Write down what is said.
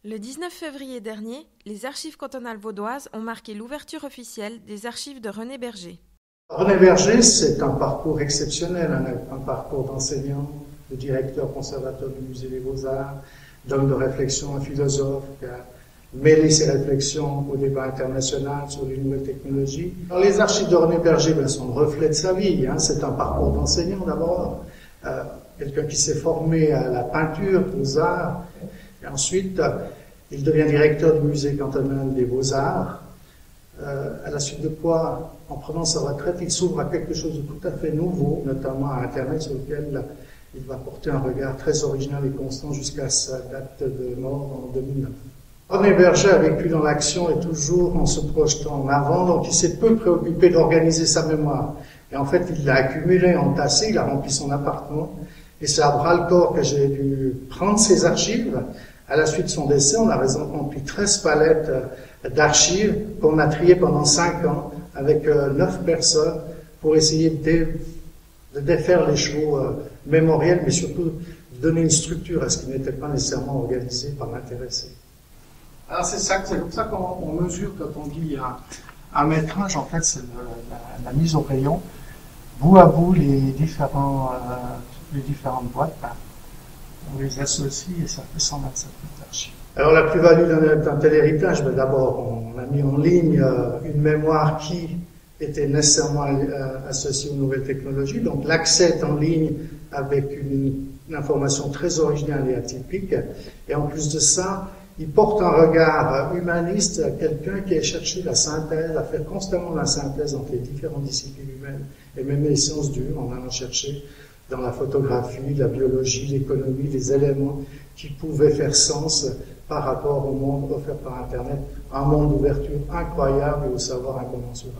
Le 19 février dernier, les Archives cantonales vaudoises ont marqué l'ouverture officielle des archives de René Berger. René Berger, c'est un parcours exceptionnel, un parcours d'enseignant, de directeur conservateur du Musée des Beaux-Arts, d'homme de réflexion, un philosophe qui a mêlé ses réflexions au débat international sur les nouvelles technologies. Alors, les archives de René Berger sont le reflet de sa vie. C'est un parcours d'enseignant d'abord, quelqu'un qui s'est formé à la peinture, aux arts, et ensuite il devient directeur du Musée cantonal des Beaux-Arts, à la suite de quoi, en prenant sa retraite, il s'ouvre à quelque chose de tout à fait nouveau, notamment à Internet, sur lequel il va porter un regard très original et constant jusqu'à sa date de mort en 2009. René Berger a vécu dans l'action et toujours en se projetant en avant, donc il s'est peu préoccupé d'organiser sa mémoire. Et en fait, il l'a accumulé, entassé, il a rempli son appartement, et c'est à bras-le-corps que j'ai dû prendre ses archives. À la suite de son décès, on a rempli 13 palettes d'archives qu'on a triées pendant 5 ans avec 9 personnes pour essayer de défaire les chevaux mémoriels, mais surtout de donner une structure à ce qui n'était pas nécessairement organisé par l'intéressé. Alors c'est comme ça qu'on mesure quand on dit un métrage, en fait, c'est la mise au rayon, bout à bout les différentes boîtes. On les associe et ça fait 127 archives. Alors la plus-value d'un tel héritage, d'abord on a mis en ligne une mémoire qui était nécessairement associée aux nouvelles technologies, donc l'accès est en ligne avec une information très originale et atypique, et en plus de ça, il porte un regard humaniste, quelqu'un qui a cherché la synthèse, à faire constamment la synthèse entre les différentes disciplines humaines et même les sciences dures, en allant chercher dans la photographie, la biologie, l'économie, les éléments qui pouvaient faire sens par rapport au monde offert par Internet, un monde d'ouverture incroyable et au savoir incommensurable.